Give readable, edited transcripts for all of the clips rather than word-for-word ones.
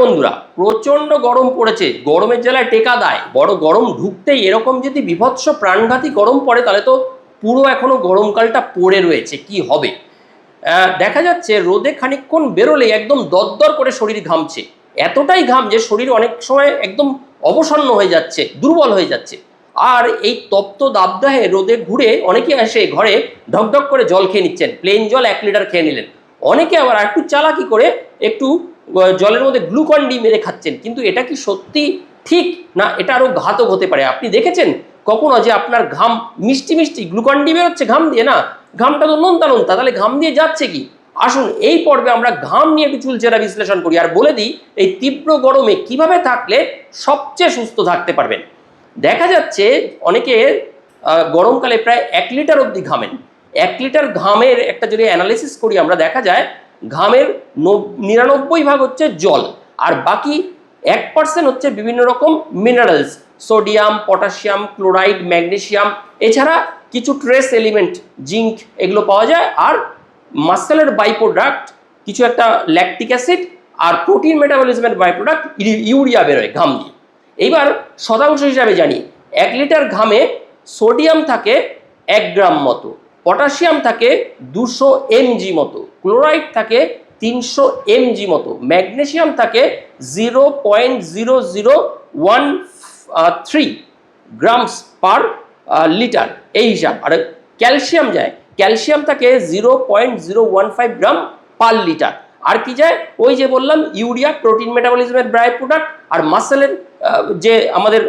বন্ধুরা, প্রচন্ড গরম পড়েছে, গরমের জ্বালায় টেকা দায়। বড় গরম ঢুকতেই এরকম যদি বিভৎস প্রাণঘাতী গরম পড়ে তাহলে তো পুরো এখনো গরমকালটা পড়ে রয়েছে। কি হবে? দেখা যাচ্ছে রোদে খানিকক্ষণ বেরোলেই একদম দরদর করে শরীর ঘামছে। এতটাই ঘাম যে শরীর অনেক সময় একদম অবসন্ন হয়ে যাচ্ছে, দুর্বল হয়ে যাচ্ছে। আর এই তপ্ত দাবদাহে রোদে ঘুরে অনেকে এসে ঘরে ঢকঢক করে জল খেয়ে নিচ্ছেন, প্লেন জল 1 লিটার খেয়ে নিলেন। অনেকে আবার একটু চালাকি করে একটু জলের মধ্যে গ্লুকন ডি মেরে খাচ্ছেন। কিন্তু এটা কি সত্যি ঠিক না? এটা আরও ঘাতক হতে পারে। আপনি দেখেছেন কখনো যে আপনার ঘাম মিষ্টি মিষ্টি গ্লুকন ডি বেরোচ্ছে ঘাম দিয়ে? না, ঘামটা তো নোনতা নোনতা, তাহলে ঘাম দিয়ে যাচ্ছে কি? আসুন এই পর্বে আমরা ঘাম নিয়ে একটু চুলচেরা বিশ্লেষণ করি আর বলে দিই এই তীব্র গরমে কিভাবে থাকলে সবচেয়ে সুস্থ থাকতে পারবেন। দেখা যাচ্ছে অনেকে গরমকালে প্রায় 1 লিটার অবধি ঘামেন। 1 লিটার ঘামের একটা যদি অ্যানালিসিস করি আমরা, দেখা যায় ঘামের 99% হচ্ছে জল, আর বাকি 1% হচ্ছে বিভিন্ন রকম minerals, sodium, potassium, chloride, magnesium, এছাড়া কিছু ট্রেস এলিমেন্ট, জিঙ্ক, এগুলো পাওয়া যায়। আর মাসেলের বাই প্রোডাক্ট কিছু একটা ল্যাকটিক অ্যাসিড আর প্রোটিন মেটাবলিজমের বাই প্রোডাক্ট ইউরিয়া বেরোয় ঘাম দিয়ে। এইবার শতাংশ হিসাবে জানি, 1 লিটার ঘামে সোডিয়াম থাকে 1 গ্রাম মতো, পটাশিয়াম থাকে 200 mg মতো, ক্লোরাইড থাকে 300 mg মতো, ম্যাগনেসিয়াম থাকে 0.0013 গ্রামস পার লিটার, এই হিসাব। আর ক্যালসিয়াম থাকে 0.015 গ্রাম পার লিটার। আর কি যায়? ওই যে বললাম ইউরিয়া, প্রোটিন মেটাবলিজমের বাই প্রোডাক্ট, আর মাসেলের যে আমাদের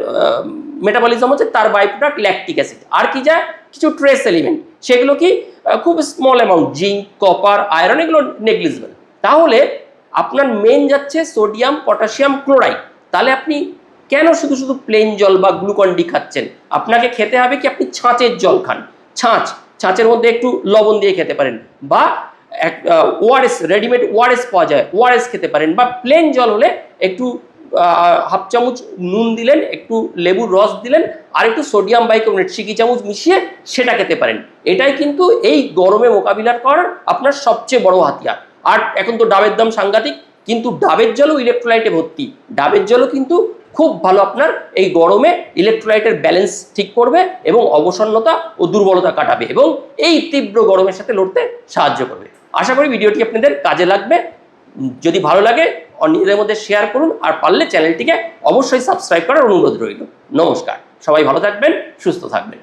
মেটাবলিজম হচ্ছে তার বাই প্রোডাক্ট ল্যাকটিক অ্যাসিড। আর কি যায়? কিছু ট্রেস এলিমেন্ট, সেগুলো কি খুব small amount, zinc, copper, iron, এগুলো নেগলিজিবল। তাহলে আপনার মেন যাচ্ছে সোডিয়াম, পটাশিয়াম, ক্লোরাইড। তাহলে আপনি কেন শুধু শুধু প্লেন জল বা গ্লুকন ডি খাচ্ছেন? আপনাকে খেতে হবে কি, আপনি ছাঁচের জল খান। ছাঁচের মধ্যে একটু লবণ দিয়ে খেতে পারেন, বা ওআরএস, রেডিমেড ওআরএস পাওয়া যায়, ওআরএস খেতে পারেন। বা প্লেন জল হলে একটু হাফ চামচ নুন দিলেন, একটু লেবুর রস দিলেন, আর একটু সোডিয়াম বাইকার্বনেট সিকি চামচ মিশিয়ে সেটা খেতে পারেন। এটাই কিন্তু এই গরমে মোকাবিলা করার আপনার সবচেয়ে বড় হাতিয়ার। আর এখন তো ডাবের দাম সাংঘাতিক, কিন্তু ডাবের জলও ইলেকট্রোলাইটে ভর্তি। ডাবের জলও কিন্তু খুব ভালো আপনার এই গরমে ইলেকট্রোলাইটের ব্যালেন্স ঠিক করবে এবং অবসন্নতা ও দুর্বলতা কাটাবে এবং এই তীব্র গরমের সাথে লড়তে সাহায্য করবে। আশা করি ভিডিওটি আপনাদের কাজে লাগবে। যদি ভালো লাগে নিজেদের মধ্যে শেয়ার করুন, আর পারলে চ্যানেলটিকে অবশ্যই সাবস্ক্রাইব করার অনুরোধ রইল। নমস্কার, সবাই ভালো থাকবেন, সুস্থ থাকবেন।